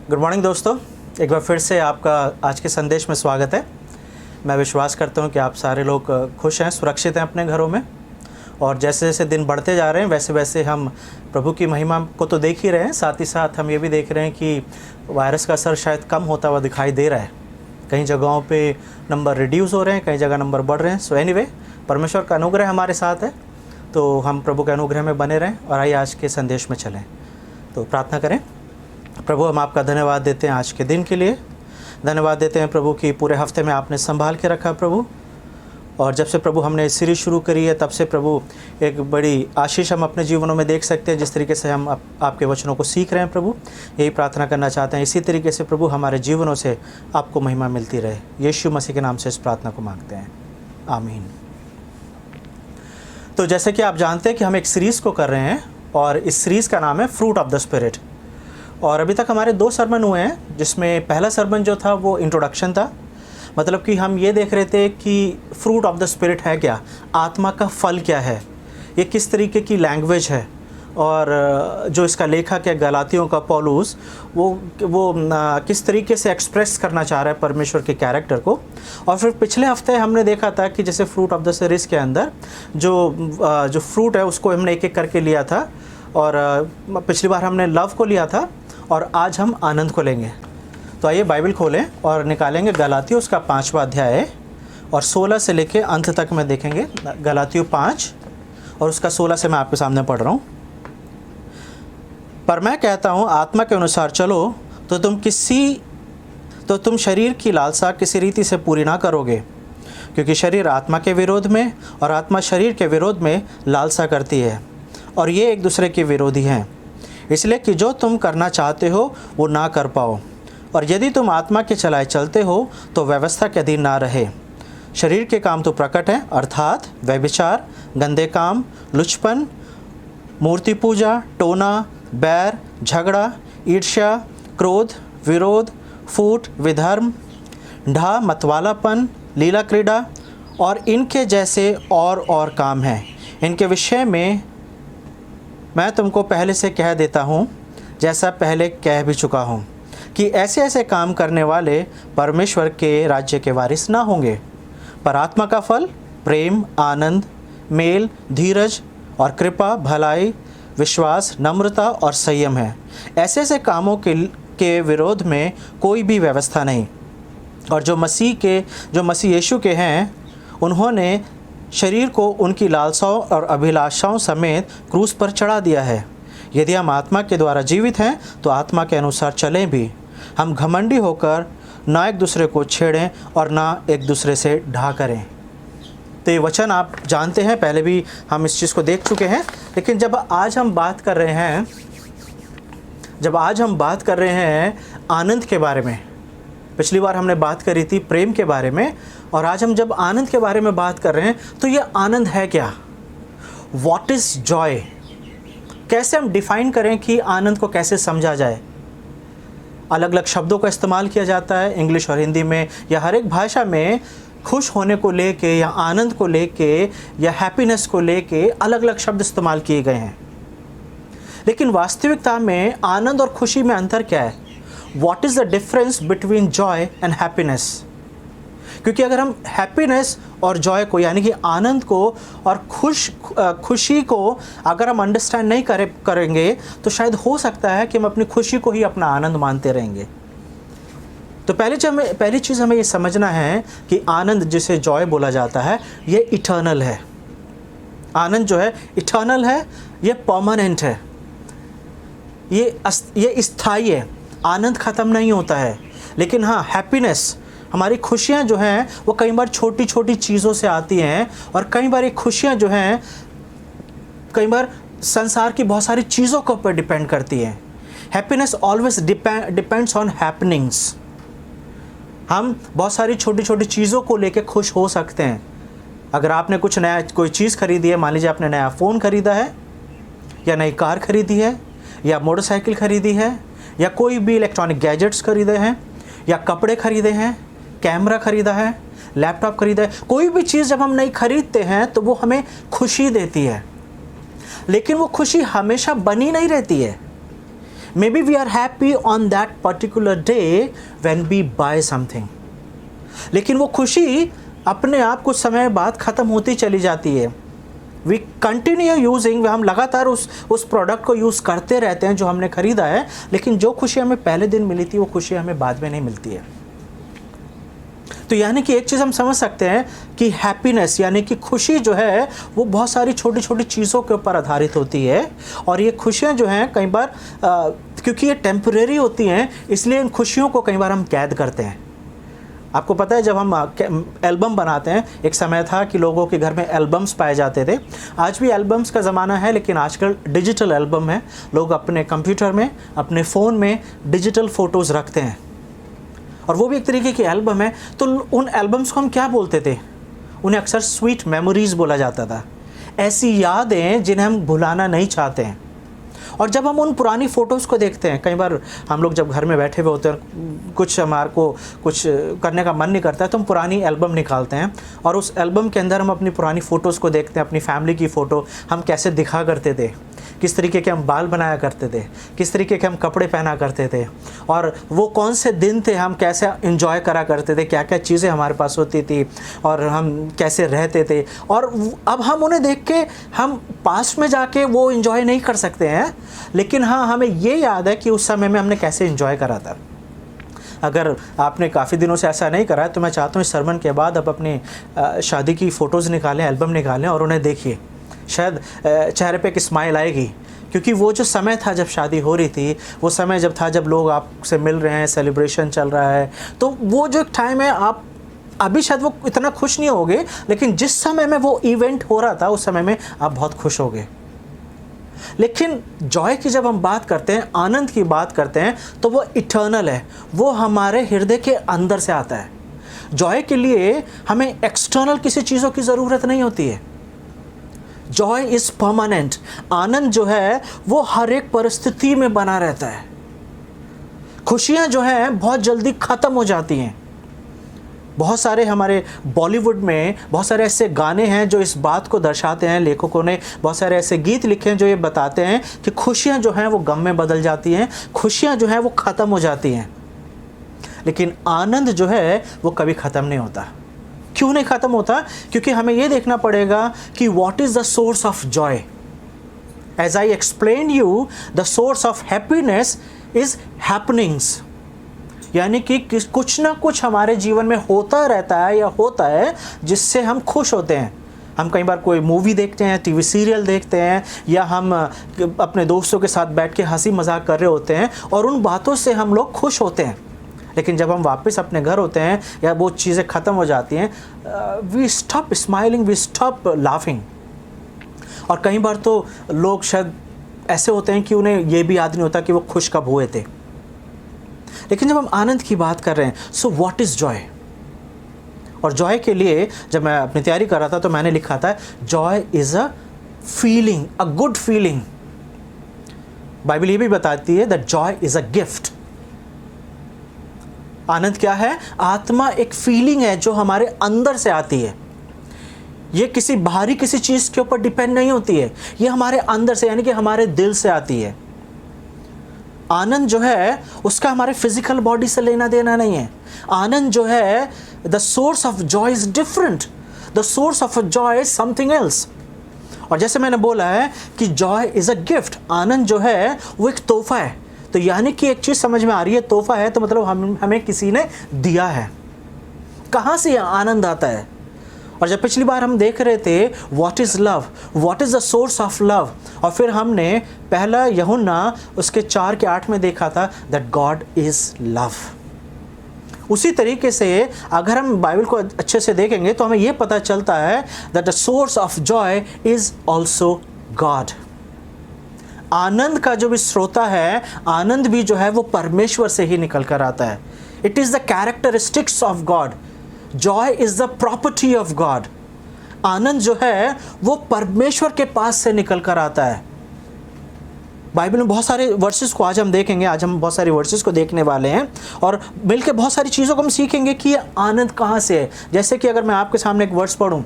Good morning दोस्तों, एक बार फिर से आपका आज के संदेश में स्वागत है। मैं विश्वास करता हूं कि आप सारे लोग खुश हैं, सुरक्षित हैं अपने घरों में। और जैसे जैसे दिन बढ़ते जा रहे हैं वैसे वैसे हम प्रभु की महिमा को तो देख ही रहे हैं, साथ ही साथ हम ये भी देख रहे हैं कि वायरस का असर शायद कम होता हुआ दिखाई दे रहा है। कई जगहों पे नंबर रिड्यूस हो रहे हैं, कई जगह नंबर बढ़ रहे हैं। सो एनीवे, परमेश्वर का अनुग्रह हमारे साथ है, तो हम प्रभु के अनुग्रह में बने रहें। और आइए आज के संदेश में चलें। तो प्रार्थना करें। प्रभु, हम आपका धन्यवाद देते हैं आज के दिन के लिए। धन्यवाद देते हैं प्रभु कि पूरे हफ्ते में आपने संभाल के रखा प्रभु। और जब से प्रभु हमने सीरीज शुरू करी है तब से प्रभु एक बड़ी आशीष हम अपने जीवनों में देख सकते हैं। जिस तरीके से हम आपके वचनों को सीख रहे हैं प्रभु, यही प्रार्थना करना चाहते हैं। इसी तरीके से प्रभु हमारे जीवनों से आपको महिमा मिलती रहे। यीशु मसीह के नाम से इस प्रार्थना को मांगते हैं, आमीन। तो जैसे कि आप जानते हैं कि हम एक सीरीज़ को कर रहे हैं और इस सीरीज़ का नाम है फ्रूट ऑफ द स्पिरिट। और अभी तक हमारे 2 सरमन हुए हैं, जिसमें पहला सरमन जो था वो इंट्रोडक्शन था। मतलब कि हम ये देख रहे थे कि फ्रूट ऑफ द स्पिरिट है क्या, आत्मा का फल क्या है, ये किस तरीके की लैंग्वेज है। और जो इसका लेखक है गलातियों का पौलुस, वो किस तरीके से एक्सप्रेस करना चाह रहा है परमेश्वर के कैरेक्टर को। और फिर पिछले हफ्ते हमने देखा था कि जैसे फ्रूट ऑफ द सीरीज़ के अंदर जो फ्रूट है उसको हमने एक एक करके लिया था। और पिछली बार हमने लव को लिया था और आज हम आनंद को लेंगे। तो आइए बाइबल खोलें और निकालेंगे गलातियों उसका 5वां अध्याय और 16 से लेके अंत तक में देखेंगे। गलातियों 5 और उसका 16 से मैं आपके सामने पढ़ रहा हूँ। पर मैं कहता हूँ, आत्मा के अनुसार चलो तो तुम शरीर की लालसा किसी रीति से पूरी ना करोगे। क्योंकि शरीर आत्मा के विरोध में और आत्मा शरीर के विरोध में लालसा करती है, और ये एक दूसरे के विरोधी हैं, इसलिए कि जो तुम करना चाहते हो वो ना कर पाओ। और यदि तुम आत्मा के चलाए चलते हो तो व्यवस्था के अधीन ना रहे। शरीर के काम तो प्रकट हैं, अर्थात व्यभिचार, गंदे काम, लुचपन, मूर्ति पूजा, टोना, बैर, झगड़ा, ईर्ष्या, क्रोध, विरोध, फूट, विधर्म, ढा, मतवालापन, लीला क्रीड़ा और इनके जैसे और काम हैं। इनके विषय में मैं तुमको पहले से कह देता हूँ, जैसा पहले कह भी चुका हूँ, कि ऐसे ऐसे काम करने वाले परमेश्वर के राज्य के वारिस ना होंगे। पर आत्मा का फल प्रेम, आनंद, मेल, धीरज और कृपा, भलाई, विश्वास, नम्रता और संयम है। ऐसे ऐसे कामों के विरोध में कोई भी व्यवस्था नहीं। और जो मसीह यीशु के हैं, उन्होंने शरीर को उनकी लालसाओं और अभिलाषाओं समेत क्रूस पर चढ़ा दिया है। यदि हम आत्मा के द्वारा जीवित हैं तो आत्मा के अनुसार चलें भी। हम घमंडी होकर ना एक दूसरे को छेड़ें और ना एक दूसरे से ढा करें। तो ये वचन आप जानते हैं, पहले भी हम इस चीज़ को देख चुके हैं। लेकिन जब आज हम बात कर रहे हैं आनंद के बारे में, पिछली बार हमने बात करी थी प्रेम के बारे में, और आज हम जब आनंद के बारे में बात कर रहे हैं तो ये आनंद है क्या? What is Joy? कैसे हम डिफ़ाइन करें कि आनंद को कैसे समझा जाए? अलग अलग शब्दों का इस्तेमाल किया जाता है इंग्लिश और हिंदी में, या हर एक भाषा में खुश होने को लेके या आनंद को लेके या हैप्पीनेस को लेके अलग अलग शब्द इस्तेमाल किए गए हैं। लेकिन वास्तविकता में आनंद और खुशी में अंतर क्या है? What is the difference between joy and happiness? क्योंकि अगर हम हैप्पीनेस और जॉय को, यानी कि आनंद को और खुशी को अगर हम अंडरस्टैंड नहीं करेंगे तो शायद हो सकता है कि हम अपनी खुशी को ही अपना आनंद मानते रहेंगे। तो पहली चीज़ हमें ये समझना है कि आनंद, जिसे जॉय बोला जाता है, ये इटर्नल है। आनंद जो है इटर्नल है, ये परमानेंट है, ये स्थायी है। आनंद ख़त्म नहीं होता है। लेकिन हाँ, हैप्पीनेस, हमारी खुशियाँ जो हैं वो कई बार छोटी छोटी चीज़ों से आती हैं, और कई बार ये खुशियाँ जो हैं कई बार संसार की बहुत सारी चीज़ों के ऊपर डिपेंड करती हैं। Happiness always depends on happenings. हम बहुत सारी छोटी छोटी चीज़ों को लेके खुश हो सकते हैं। अगर आपने कोई चीज़ खरीदी है, मान लीजिए आपने नया फ़ोन ख़रीदा है, या नई कार खरीदी है, या मोटरसाइकिल खरीदी है, या कोई भी इलेक्ट्रॉनिक गैजेट्स खरीदे हैं, या कपड़े खरीदे हैं, कैमरा खरीदा है, लैपटॉप खरीदा है, कोई भी चीज़ जब हम नई खरीदते हैं तो वो हमें खुशी देती है। लेकिन वो खुशी हमेशा बनी नहीं रहती है। May be we are happy on that particular day when we buy something, लेकिन वो खुशी अपने आप कुछ समय बाद ख़त्म होती चली जाती है। वी कंटिन्यू यूजिंग, हम लगातार उस प्रोडक्ट को यूज़ करते रहते हैं जो हमने ख़रीदा है, लेकिन जो खुशी हमें पहले दिन मिली थी वो खुशी हमें बाद में नहीं मिलती है। तो यानी कि एक चीज़ हम समझ सकते हैं कि हैप्पीनेस यानी कि खुशी जो है वो बहुत सारी छोटी छोटी चीज़ों के ऊपर आधारित होती है, और ये खुशियाँ जो हैं कई बार क्योंकि ये टेम्परेरी होती हैं, इसलिए इन खुशियों को कई बार हम कैद करते हैं। आपको पता है जब हम एल्बम बनाते हैं, एक समय था कि लोगों के घर में एल्बम्स पाए जाते थे। आज भी एल्बम्स का ज़माना है, लेकिन आजकल डिजिटल एल्बम है। लोग अपने कंप्यूटर में, अपने फ़ोन में डिजिटल फ़ोटोज़ रखते हैं, और वो भी एक तरीके की एल्बम है। तो उन एल्बम्स को हम क्या बोलते थे? उन्हें अक्सर स्वीट मेमोरीज़ बोला जाता था, ऐसी यादें जिन्हें हम भुलाना नहीं चाहते हैं। और जब हम उन पुरानी फ़ोटोज़ को देखते हैं, कई बार हम लोग जब घर में बैठे हुए होते हैं, कुछ हमारे को कुछ करने का मन नहीं करता है, तो हम पुरानी एल्बम निकालते हैं, और उस एल्बम के अंदर हम अपनी पुरानी फ़ोटोज़ को देखते हैं, अपनी फैमिली की फ़ोटो, हम कैसे दिखा करते थे, किस तरीके के हम बाल बनाया करते थे, किस तरीके के हम कपड़े पहना करते थे, और वो कौन से दिन थे, हम कैसे एंजॉय करा करते थे, क्या क्या चीज़ें हमारे पास होती थी, और हम कैसे रहते थे। और अब हम उन्हें देख के हम पास्ट में जाके वो एंजॉय नहीं कर सकते हैं, लेकिन हाँ, हमें ये याद है कि उस समय में हमने कैसे एंजॉय करा था। अगर आपने काफ़ी दिनों से ऐसा नहीं करा है, तो मैं चाहता हूँ इस सरमन के बाद आप अपनी शादी की फ़ोटोज़ निकालें, एल्बम निकालें, और उन्हें देखिए। शायद चेहरे पे एक स्माइल आएगी, क्योंकि वो जो समय था जब शादी हो रही थी, वो समय जब था जब लोग आपसे मिल रहे हैं, सेलिब्रेशन चल रहा है, तो वो जो टाइम है, आप अभी शायद वो इतना खुश नहीं होगे, लेकिन जिस समय में वो इवेंट हो रहा था उस समय में आप बहुत खुश होगे। लेकिन जॉय की जब हम बात करते हैं, आनंद की बात करते हैं, तो वो इटर्नल है, वो हमारे हृदय के अंदर से आता है। जॉय के लिए हमें एक्सटर्नल किसी चीज़ों की ज़रूरत नहीं होती है। Joy is permanent. आनंद जो है वो हर एक परिस्थिति में बना रहता है। खुशियाँ जो हैं बहुत जल्दी ख़त्म हो जाती हैं। बहुत सारे हमारे बॉलीवुड में बहुत सारे ऐसे गाने हैं जो इस बात को दर्शाते हैं। लेखकों ने बहुत सारे ऐसे गीत लिखे हैं जो ये बताते हैं कि खुशियाँ जो हैं वो गम में बदल जाती हैं, खुशियाँ जो हैं वो ख़त्म हो जाती हैं, लेकिन आनंद जो है वो कभी ख़त्म नहीं होता। क्यों नहीं ख़त्म होता? क्योंकि हमें ये देखना पड़ेगा कि what is the source of joy. As I explain you, the source of happiness is happenings, यानी कि कुछ ना कुछ हमारे जीवन में होता रहता है या होता है जिससे हम खुश होते हैं। हम कई बार कोई मूवी देखते हैं, टीवी सीरियल देखते हैं, या हम अपने दोस्तों के साथ बैठ के हंसी मजाक कर रहे होते हैं और उन बातों से हम लोग खुश होते हैं। लेकिन जब हम वापस अपने घर होते हैं या वो चीज़ें ख़त्म हो जाती हैं, we stop smiling, we stop laughing. और कई बार तो लोग शायद ऐसे होते हैं कि उन्हें ये भी याद नहीं होता कि वो खुश कब हुए थे। लेकिन जब हम आनंद की बात कर रहे हैं, सो व्हाट इज़ जॉय? और जॉय के लिए जब मैं अपनी तैयारी कर रहा था तो मैंने लिखा था, joy is a feeling, a good feeling. Bible ये भी बताती है that joy is a gift. आनंद क्या है? आत्मा एक फीलिंग है जो हमारे अंदर से आती है। ये किसी बाहरी किसी चीज़ के ऊपर डिपेंड नहीं होती है, ये हमारे अंदर से यानी कि हमारे दिल से आती है। आनंद जो है उसका हमारे फिजिकल बॉडी से लेना देना नहीं है। आनंद जो है, the source of Joy is different, the source of Joy is something else. और जैसे मैंने बोला है कि जॉय इज़ अ गिफ्ट, आनंद जो है वो एक तोहफा है। तो यानी कि एक चीज़ समझ में आ रही है, तोहफा है तो मतलब हमें किसी ने दिया है। कहाँ से आनंद आता है? और जब पिछली बार हम देख रहे थे what is love, what is the source of love, और फिर हमने पहला यूहन्ना उसके 4:8 में देखा था दैट गॉड इज़ लव। उसी तरीके से अगर हम बाइबल को अच्छे से देखेंगे तो हमें यह पता चलता है that the source of joy is also God. आनंद का जो भी स्रोता है, आनंद भी जो है वो परमेश्वर से ही निकल कर आता है। It is the characteristics of God. Joy is the property of God. आनंद जो है वो परमेश्वर के पास से निकल कर आता है। बाइबल में बहुत सारे वर्सेस को आज हम देखेंगे, आज हम बहुत सारे वर्सेस को देखने वाले हैं और मिलकर बहुत सारी चीज़ों को हम सीखेंगे कि ये आनंद कहाँ से है। जैसे कि अगर मैं आपके सामने एक वर्स पढ़ूँ,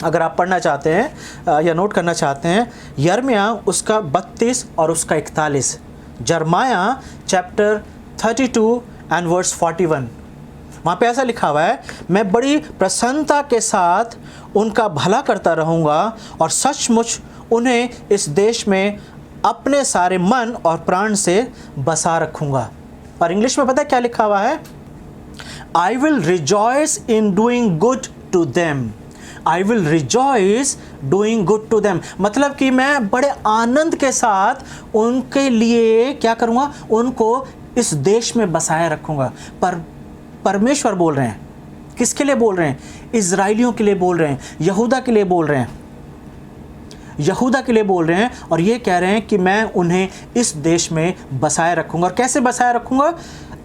अगर आप पढ़ना चाहते हैं या नोट करना चाहते हैं, यिर्मयाह उसका 32 और उसका 41, जरमाया चैप्टर 32 एंड वर्स 41। वहाँ पे ऐसा लिखा हुआ है, मैं बड़ी प्रसन्नता के साथ उनका भला करता रहूँगा और सचमुच उन्हें इस देश में अपने सारे मन और प्राण से बसा रखूँगा। और इंग्लिश में पता है क्या लिखा हुआ है? I will rejoice in doing good to them. I will rejoice doing good to them, मतलब कि मैं बड़े आनंद के साथ उनके लिए क्या करूँगा? उनको इस देश में बसाए रखूँगा। पर परमेश्वर बोल रहे हैं, किसके लिए बोल रहे हैं? इज़राइलियों के लिए बोल रहे हैं, यहूदा के लिए बोल रहे हैं, यहूदा के लिए बोल रहे हैं। और ये कह रहे हैं कि मैं उन्हें इस देश में बसाए रखूँगा। और कैसे बसाए रखूँगा?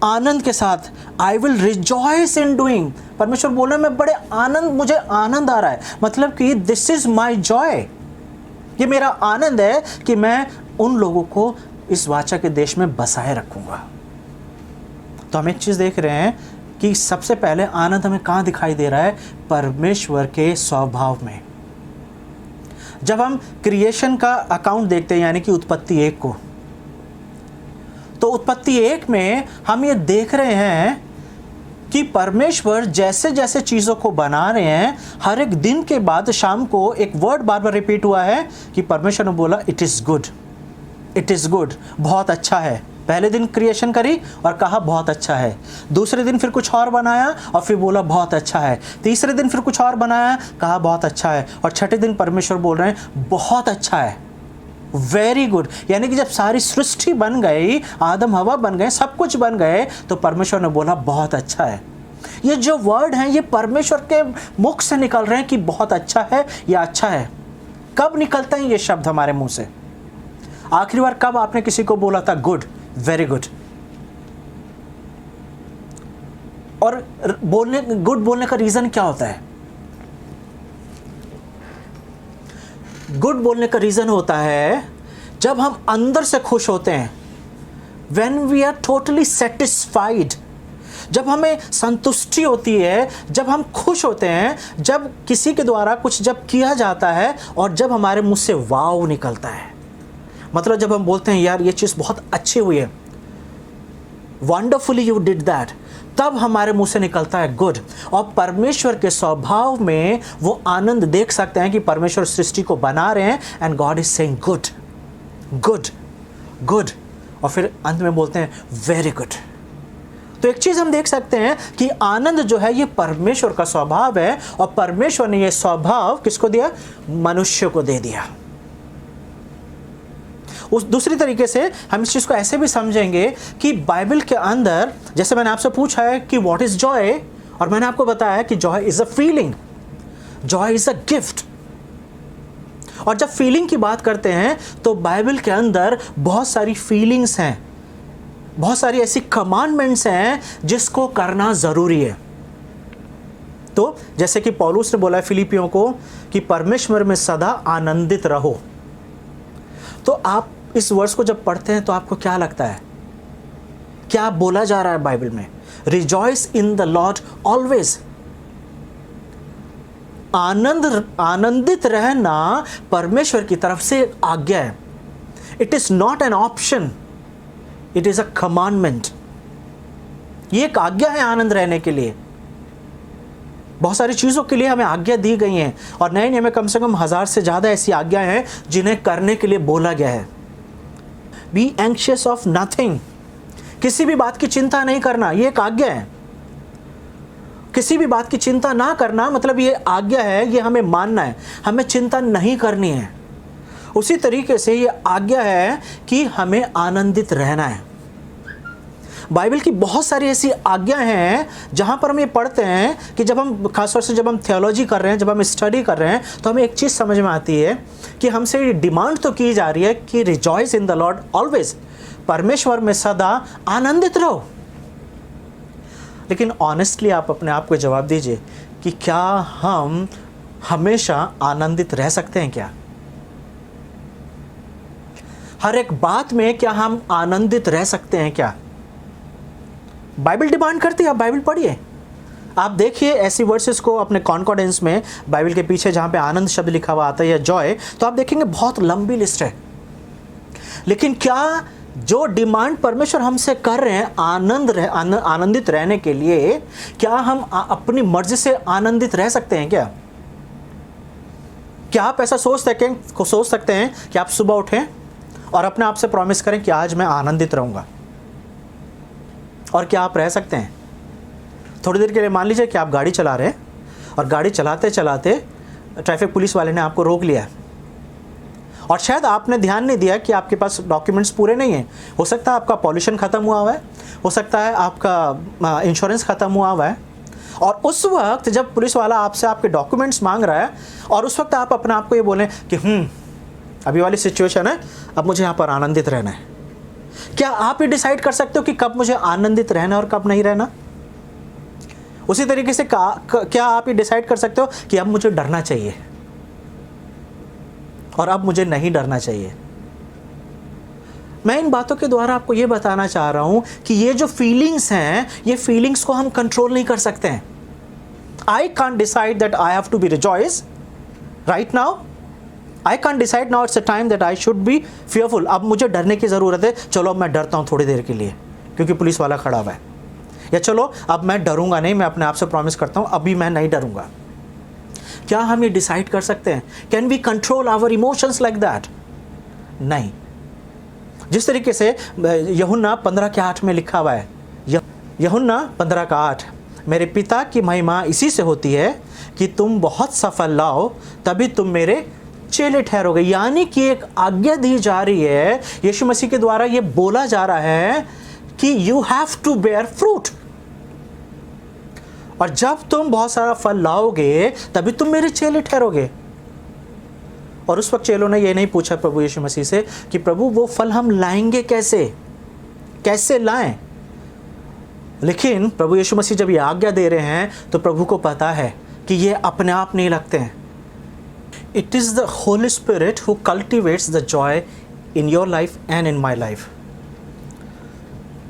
आनंद के साथ। आई विल रिजॉइस इन डूइंग। परमेश्वर बोल रहे हैं मैं बड़े आनंद, मुझे आनंद आ रहा है, मतलब कि दिस इज़ माई जॉय, ये मेरा आनंद है कि मैं उन लोगों को इस वाचा के देश में बसाए रखूँगा। तो हम एक चीज़ देख रहे हैं कि सबसे पहले आनंद हमें कहाँ दिखाई दे रहा है? परमेश्वर के स्वभाव में। जब हम क्रिएशन का अकाउंट देखते हैं, यानी कि उत्पत्ति 1 को, तो उत्पत्ति 1 में हम ये देख रहे हैं कि परमेश्वर जैसे जैसे चीज़ों को बना रहे हैं, हर एक दिन के बाद शाम को एक वर्ड बार बार रिपीट हुआ है कि परमेश्वर ने बोला it is good, it is good, बहुत अच्छा है। पहले दिन क्रिएशन करी और कहा बहुत अच्छा है। दूसरे दिन फिर कुछ और बनाया और फिर बोला बहुत अच्छा है। तीसरे दिन फिर कुछ और बनाया, कहा बहुत अच्छा है। और छठे दिन परमेश्वर बोल रहे हैं बहुत अच्छा है, वेरी गुड। यानी कि जब सारी सृष्टि बन गई, आदम हवा बन गए, सब कुछ बन गए, तो परमेश्वर ने बोला बहुत अच्छा है। ये जो वर्ड हैं ये परमेश्वर के मुख से निकल रहे हैं कि बहुत अच्छा है या अच्छा है। कब निकलते हैं ये शब्द हमारे मुंह से? आखिरी बार कब आपने किसी को बोला था गुड, वेरी गुड? और बोलने, गुड बोलने का रीजन क्या होता है? गुड बोलने का रीजन होता है जब हम अंदर से खुश होते हैं, when we are totally satisfied, जब हमें संतुष्टि होती है, जब हम खुश होते हैं, जब किसी के द्वारा कुछ जब किया जाता है और जब हमारे मुंह से वाव निकलता है, मतलब जब हम बोलते हैं यार ये चीज़ बहुत अच्छी हुई है, वंडरफुली यू डिड दैट, तब हमारे मुंह से निकलता है गुड। और परमेश्वर के स्वभाव में वो आनंद देख सकते हैं कि परमेश्वर सृष्टि को बना रहे हैं and God is saying good, good, good, और फिर अंत में बोलते हैं वेरी गुड। तो एक चीज़ हम देख सकते हैं कि आनंद जो है ये परमेश्वर का स्वभाव है, और परमेश्वर ने ये स्वभाव किसको दिया? मनुष्य को दे दिया। उस दूसरी तरीके से हम इस चीज़ को ऐसे भी समझेंगे कि बाइबल के अंदर, जैसे मैंने आपसे पूछा है कि व्हाट इज़ जॉय, और मैंने आपको बताया कि Joy is a feeling, Joy is a gift. और जब फीलिंग की बात करते हैं तो बाइबल के अंदर बहुत सारी फीलिंग्स हैं, बहुत सारी ऐसी कमांडमेंट्स हैं जिसको करना ज़रूरी है। तो जैसे कि पौलुस ने बोला है फिलिपियों को कि परमेश्वर में सदा आनंदित रहो। तो आप इस वर्ष को जब पढ़ते हैं तो आपको क्या लगता है? क्या बोला जा रहा है बाइबल में? Rejoice in the lord always. आनंदित रहना परमेश्वर की तरफ से एक आज्ञा है। It is not an option, it is a commandment. ये एक आज्ञा है आनंद रहने के लिए। बहुत सारी चीज़ों के लिए हमें आज्ञा दी गई हैं, और नए नियम में कम से कम 1000 से ज़्यादा ऐसी आज्ञाएं हैं जिन्हें करने के लिए बोला गया है। बी एंक्शियस ऑफ नथिंग, किसी भी बात की चिंता नहीं करना, ये एक आज्ञा है। किसी भी बात की चिंता ना करना मतलब ये आज्ञा है, ये हमें मानना है, हमें चिंता नहीं करनी है। उसी तरीके से ये आज्ञा है कि हमें आनंदित रहना है। बाइबल की बहुत सारी ऐसी आज्ञाएं हैं जहाँ पर हम ये पढ़ते हैं कि जब हम, खासतौर से जब हम थियोलॉजी कर रहे हैं, जब हम स्टडी कर रहे हैं, तो हमें एक चीज़ समझ में आती है कि हमसे ये डिमांड तो की जा रही है कि rejoice in the lord always, परमेश्वर में सदा आनंदित रहो। लेकिन ऑनेस्टली आप अपने आप को जवाब दीजिए कि क्या हम हमेशा आनंदित रह सकते हैं? क्या हर एक बात में क्या हम आनंदित रह सकते हैं? क्या बाइबल डिमांड करती है? आप बाइबल पढ़िए, आप देखिए ऐसी वर्सेस को अपने कॉन्कॉर्डेंस में, बाइबल के पीछे जहाँ पे आनंद शब्द लिखा हुआ आता है या जॉय, तो आप देखेंगे बहुत लंबी लिस्ट है। लेकिन क्या जो डिमांड परमेश्वर हमसे कर रहे हैं आनंदित रहने के लिए, क्या हम अपनी मर्जी से आनंदित रह सकते हैं क्या? क्या आप ऐसा सोच सकते हैं कि आप सुबह उठें और अपने आप से प्रॉमिस करें कि आज मैं आनंदित रहूंगा? और क्या आप रह सकते हैं? थोड़ी देर के लिए मान लीजिए कि आप गाड़ी चला रहे हैं और गाड़ी चलाते चलाते ट्रैफिक पुलिस वाले ने आपको रोक लिया और शायद आपने ध्यान नहीं दिया कि आपके पास डॉक्यूमेंट्स पूरे नहीं हैं। हो सकता है आपका पॉल्यूशन ख़त्म हुआ है, हो सकता है आपका इंश्योरेंस ख़त्म हुआ है, और उस वक्त जब पुलिस वाला आपसे आपके डॉक्यूमेंट्स मांग रहा है और उस वक्त आप अपने आप को ये बोलें कि अभी वाली सिचुएशन है, अब मुझे यहाँ पर आनंदित रहना है। क्या आप ये डिसाइड कर सकते हो कि कब मुझे आनंदित रहना और कब नहीं रहना? उसी तरीके से क्या आप ये डिसाइड कर सकते हो कि अब मुझे डरना चाहिए और अब मुझे नहीं डरना चाहिए? मैं इन बातों के द्वारा आपको ये बताना चाह रहा हूं कि ये जो फीलिंग्स हैं, ये फीलिंग्स को हम कंट्रोल नहीं कर सकते हैं। I can't decide that I have to be rejoice right now. I can't decide now it's a time that I should be fearful. अब मुझे डरने की ज़रूरत है, चलो अब मैं डरता हूँ थोड़ी देर के लिए क्योंकि पुलिस वाला खड़ा हुआ है, या चलो अब मैं डरूंगा नहीं, मैं अपने आप से प्रॉमिस करता हूँ अभी मैं नहीं डरूंगा। क्या हम ये डिसाइड कर सकते हैं? Can we control our emotions like that? नहीं। जिस तरीके से यूहन्ना 15:8 में लिखा हुआ है, यूहन्ना 15:8, मेरे पिता की महिमा इसी से होती है कि तुम बहुत सफल लाओ, तभी तुम मेरे चेले ठहरोगे। यानी कि एक आज्ञा दी जा रही है, यीशु मसीह के द्वारा ये बोला जा रहा है कि you have to bear fruit, और जब तुम बहुत सारा फल लाओगे तभी तुम मेरे चेले ठहरोगे। और उस वक्त चेलों ने ये नहीं पूछा प्रभु यीशु मसीह से कि प्रभु वो फल हम लाएंगे कैसे लाएं? लेकिन प्रभु यीशु मसीह जब ये आज्ञा दे रहे हैं तो प्रभु को पता है कि ये अपने आप नहीं लगते हैं। It is the Holy spirit who cultivates the joy in your life and in my life.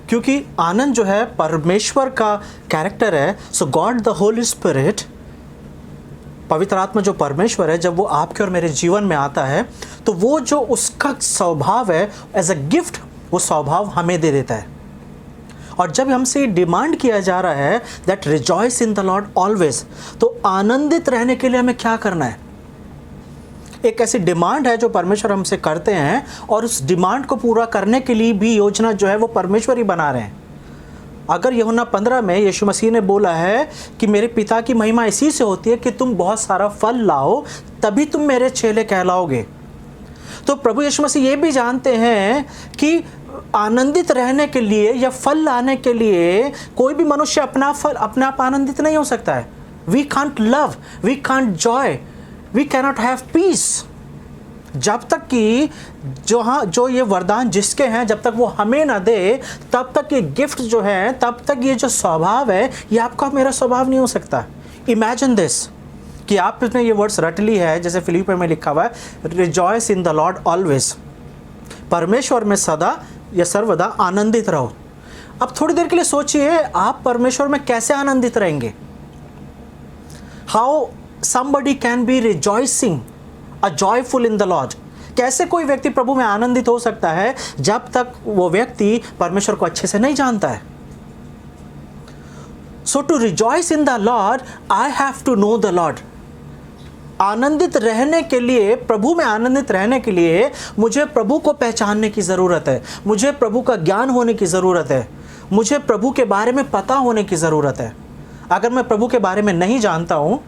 क्योंकि आनंद जो है परमेश्वर का कैरेक्टर है। सो गॉड द होली स्पिरिट, पवित्र आत्मा जो परमेश्वर है, जब वो आपके और मेरे जीवन में आता है तो वो जो उसका स्वभाव है एज अ गिफ्ट, वो स्वभाव हमें दे देता है। और जब हमसे डिमांड किया जा रहा है that rejoice in the lord always, तो आनंदित रहने के लिए हमें क्या करना है? एक ऐसी डिमांड है जो परमेश्वर हमसे करते हैं, और उस डिमांड को पूरा करने के लिए भी योजना जो है वो परमेश्वर ही बना रहे हैं। अगर यूहन्ना 15 में यीशु मसीह ने बोला है कि मेरे पिता की महिमा इसी से होती है कि तुम बहुत सारा फल लाओ तभी तुम मेरे चेले कहलाओगे, तो प्रभु यीशु मसीह ये भी जानते हैं कि आनंदित रहने के लिए या फल लाने के लिए कोई भी मनुष्य अपने आप आनंदित नहीं हो सकता है। We can't love, we can't joy, we cannot have peace जब तक कि जो ये वरदान जिसके हैं, जब तक वो हमें ना दे, तब तक ये गिफ्ट जो है, तब तक ये जो स्वभाव है, ये आपका मेरा स्वभाव नहीं हो सकता। इमेजिन दिस कि आपने ये वर्ड्स रट ली है, जैसे फिलिप्पी में लिखा हुआ है, rejoice in the lord always, परमेश्वर में सदा या सर्वदा आनंदित रहो। अब थोड़ी देर के लिए सोचिए, आप परमेश्वर में कैसे आनंदित रहेंगे? How somebody can be rejoicing a joyful in the Lord? कैसे कोई व्यक्ति प्रभु में आनंदित हो सकता है जब तक वो व्यक्ति परमेश्वर को अच्छे से नहीं जानता है? So to rejoice in the Lord, I have to know the Lord. आनंदित रहने के लिए, प्रभु में आनंदित रहने के लिए मुझे प्रभु को पहचानने की ज़रूरत है, मुझे प्रभु का ज्ञान होने की ज़रूरत है, मुझे प्रभु के बारे में पता होने की ज़रूरत है। अगर मैं प्रभु के बारे में नहीं जानता हूँ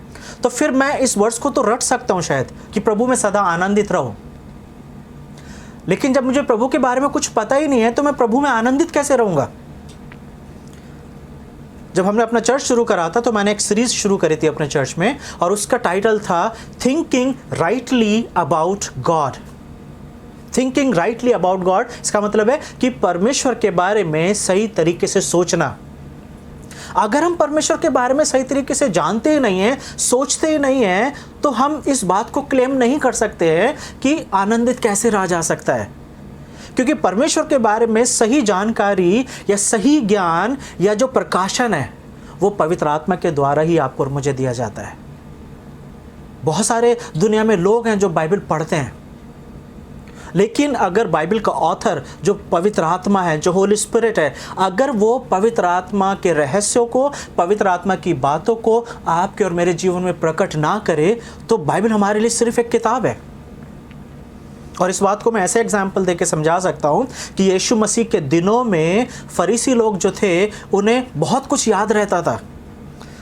तो फिर मैं इस वर्ष को तो रट सकता हूँ शायद कि प्रभु में सदा आनंदित रहो, लेकिन जब मुझे प्रभु के बारे में कुछ पता ही नहीं है तो मैं प्रभु में आनंदित कैसे रहूँगा? जब हमने अपना चर्च शुरू करा था तो मैंने एक सीरीज शुरू करी थी अपने चर्च में, और उसका टाइटल था thinking rightly about God. Thinking rightly about God, इसका मतलब है कि परमेश्वर के बारे में सही तरीके से सोचना। अगर हम परमेश्वर के बारे में सही तरीके से जानते ही नहीं हैं, सोचते ही नहीं हैं, तो हम इस बात को क्लेम नहीं कर सकते हैं कि आनंदित कैसे रहा जा सकता है। क्योंकि परमेश्वर के बारे में सही जानकारी या सही ज्ञान या जो प्रकाशन है वो पवित्र आत्मा के द्वारा ही आपको और मुझे दिया जाता है। बहुत सारे दुनिया में लोग हैं जो बाइबल पढ़ते हैं, लेकिन अगर बाइबल का ऑथर जो पवित्र आत्मा है, जो होली स्पिरिट है, अगर वो पवित्र आत्मा के रहस्यों को, पवित्र आत्मा की बातों को आपके और मेरे जीवन में प्रकट ना करे, तो बाइबल हमारे लिए सिर्फ एक किताब है। और इस बात को मैं ऐसे एग्जाम्पल देके समझा सकता हूँ कि यीशु मसीह के दिनों में फरीसी लोग जो थे, उन्हें बहुत कुछ याद रहता था।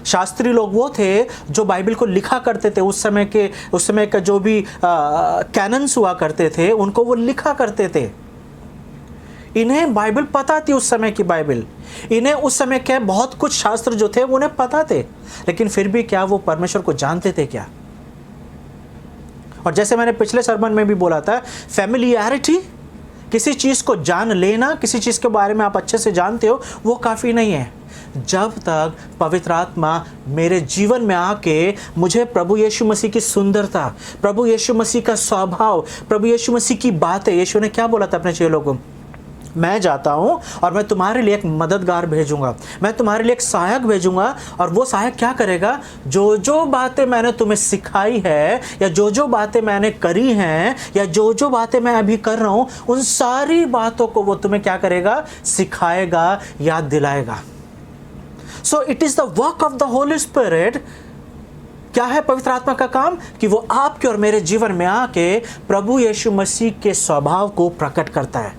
शास्त्री लोग वो थे जो बाइबल को लिखा करते थे। उस समय का जो भी कैनन्स हुआ करते थे, उनको वो लिखा करते थे। इन्हें बाइबल पता थी, उस समय की बाइबल। इन्हें उस समय के बहुत कुछ शास्त्र जो थे उन्हें पता थे, लेकिन फिर भी क्या वो परमेश्वर को जानते थे क्या? और जैसे मैंने पिछले सरमन में भी बोला था, फैमिलियरिटी, किसी चीज़ को जान लेना, किसी चीज़ के बारे में आप अच्छे से जानते हो, वो काफ़ी नहीं है। जब तक पवित्र आत्मा मेरे जीवन में आके मुझे प्रभु यीशु मसीह की सुंदरता, प्रभु यीशु मसीह का स्वभाव, प्रभु यीशु मसीह की बातें, यीशु ने क्या बोला था अपने चेलों को? मैं जाता हूँ और मैं तुम्हारे लिए एक मददगार भेजूंगा, मैं तुम्हारे लिए एक सहायक भेजूंगा। और वो सहायक क्या करेगा? जो जो बातें मैंने तुम्हें सिखाई है, या जो जो बातें मैंने करी हैं, या जो जो बातें मैं अभी कर रहा हूँ, उन सारी बातों को वो तुम्हें क्या करेगा? सिखाएगा, याद दिलाएगा। So it is the work of the Holy spirit. क्या है पवित्र आत्मा का काम? कि वो आपके और मेरे जीवन में आके प्रभु यीशु मसीह के स्वभाव को प्रकट करता है।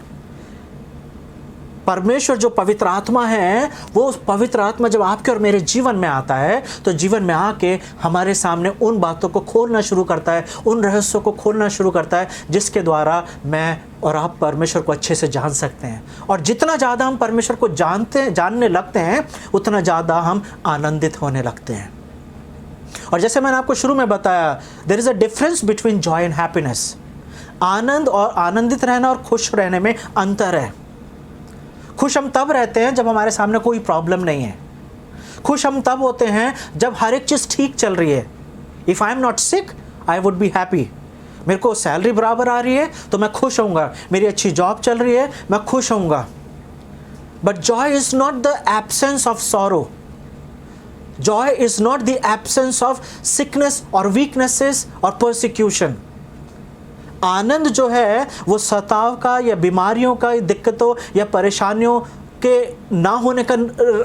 परमेश्वर जो पवित्र आत्मा है, वो उस पवित्र आत्मा जब आपके और मेरे जीवन में आता है, तो जीवन में आके हमारे सामने उन बातों को खोलना शुरू करता है, उन रहस्यों को खोलना शुरू करता है, जिसके द्वारा मैं और आप परमेश्वर को अच्छे से जान सकते हैं। और जितना ज़्यादा हम परमेश्वर को जानने लगते हैं, उतना ज़्यादा हम आनंदित होने लगते हैं। और जैसे मैंने आपको शुरू में बताया, there is a difference between joy and happiness. आनंद और आनंदित रहना और खुश रहने में अंतर है। खुश हम तब रहते हैं जब हमारे सामने कोई प्रॉब्लम नहीं है। खुश हम तब होते हैं जब हर एक चीज़ ठीक चल रही है। If I am not sick, I would be happy. मेरे को सैलरी बराबर आ रही है तो मैं खुश होऊंगा, मेरी अच्छी जॉब चल रही है, मैं खुश होऊंगा। But Joy is not the absence of sorrow. Joy is not the absence of sickness और वीकनेसेस और परसिक्यूशन। आनंद जो है वो सताव का या बीमारियों का, दिक्कतों या परेशानियों के ना होने का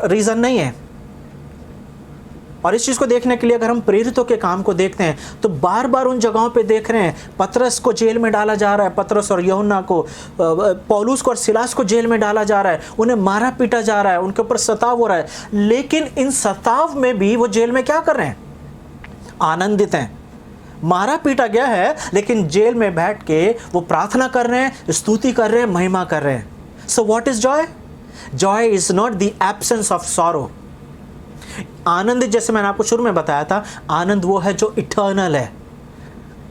रीज़न नहीं है। और इस चीज़ को देखने के लिए अगर हम प्रेरितों के काम को देखते हैं, तो बार बार उन जगहों पे देख रहे हैं, पतरस को जेल में डाला जा रहा है, पतरस और यूहन्ना को, पौलुस को और सिलास को जेल में डाला जा रहा है, उन्हें मारा पीटा जा रहा है, उनके ऊपर सताव हो रहा है। लेकिन इन सताव में भी वो जेल में क्या कर रहे हैं? आनंदित हैं। मारा पीटा गया है, लेकिन जेल में बैठ के वो प्रार्थना कर रहे हैं, स्तुति कर रहे हैं, महिमा कर रहे हैं। So what is joy? Joy is not the absence of sorrow. आनंद, जैसे मैंने आपको शुरू में बताया था, आनंद वो है जो इटर्नल है।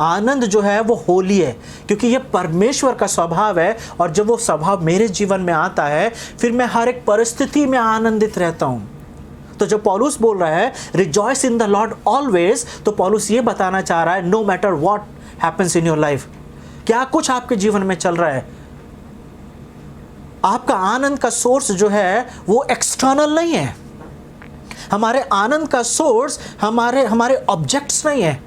आनंद जो है वो होली है, क्योंकि ये परमेश्वर का स्वभाव है। और जब वो स्वभाव मेरे जीवन में आता है, फिर मैं हर एक परिस्थिति में आनंदित रहता हूँ। तो जब पौलुस बोल रहा है rejoice in the lord always, तो पौलुस ये बताना चाह रहा है no matter what happens in your life, क्या कुछ आपके जीवन में चल रहा है, आपका आनंद का सोर्स जो है वो एक्सटर्नल नहीं है। हमारे आनंद का सोर्स हमारे ऑब्जेक्ट्स नहीं है।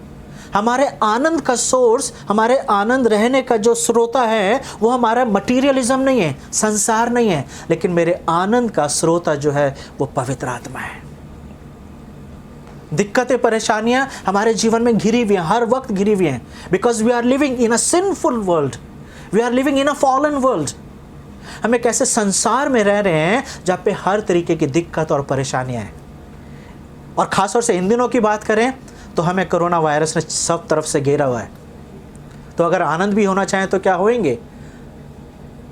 हमारे आनंद का सोर्स, हमारे आनंद रहने का जो स्रोता है, वो हमारा मटीरियलिज्म नहीं है, संसार नहीं है, लेकिन मेरे आनंद का स्रोता जो है वो पवित्र आत्मा है। दिक्कतें, परेशानियां हमारे जीवन में घिरी हुई हैं, हर वक्त घिरी हुई हैं, because we are living in a sinful world, we are living in a fallen world. हम एक ऐसे संसार में रह रहे हैं जहाँ पे हर तरीके की दिक्कत और परेशानियां हैं। और खासतौर से इन दिनों की बात करें तो हमें कोरोना वायरस ने सब तरफ से घेरा हुआ है। तो अगर आनंद भी होना चाहें तो क्या होएंगे?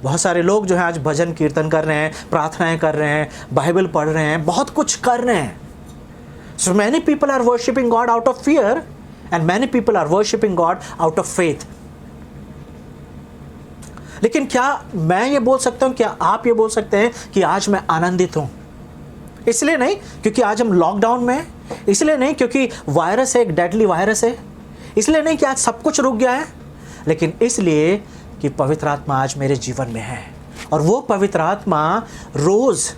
बहुत सारे लोग जो हैं आज भजन कीर्तन कर रहे हैं, प्रार्थनाएं कर रहे हैं, बाइबल पढ़ रहे हैं, बहुत कुछ कर रहे हैं। So many people are worshipping God out of fear and many people are worshipping God out of faith. लेकिन क्या मैं ये बोल सकता हूं, क्या आप ये बोल सकते हैं कि आज मैं आनंदित हूं? इसलिए नहीं क्योंकि आज हम लॉकडाउन में हैं, इसलिए नहीं क्योंकि वायरस है, एक डेडली वायरस है, इसलिए नहीं कि आज सब कुछ रुक गया है, लेकिन इसलिए कि पवित्र आत्मा आज मेरे जीवन में है। और वो पवित्र आत्मा रोज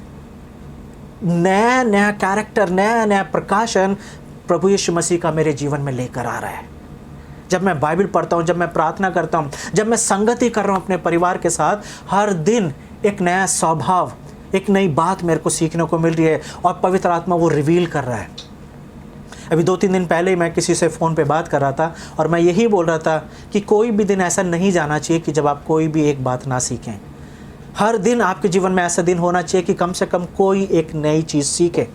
नया नया कैरेक्टर, नया नया प्रकाशन प्रभु यीशु मसीह का मेरे जीवन में लेकर आ रहा है। जब मैं बाइबल पढ़ता हूँ, जब मैं प्रार्थना करता हूँ, जब मैं संगति कर रहा हूँ अपने परिवार के साथ, हर दिन एक नया स्वभाव, एक नई बात मेरे को सीखने को मिल रही है और पवित्र आत्मा वो रिवील कर रहा है। अभी 2-3 दिन पहले ही मैं किसी से फ़ोन पे बात कर रहा था और मैं यही बोल रहा था कि कोई भी दिन ऐसा नहीं जाना चाहिए कि जब आप कोई भी एक बात ना सीखें। हर दिन आपके जीवन में ऐसा दिन होना चाहिए कि कम से कम कोई एक नई चीज़ सीखे।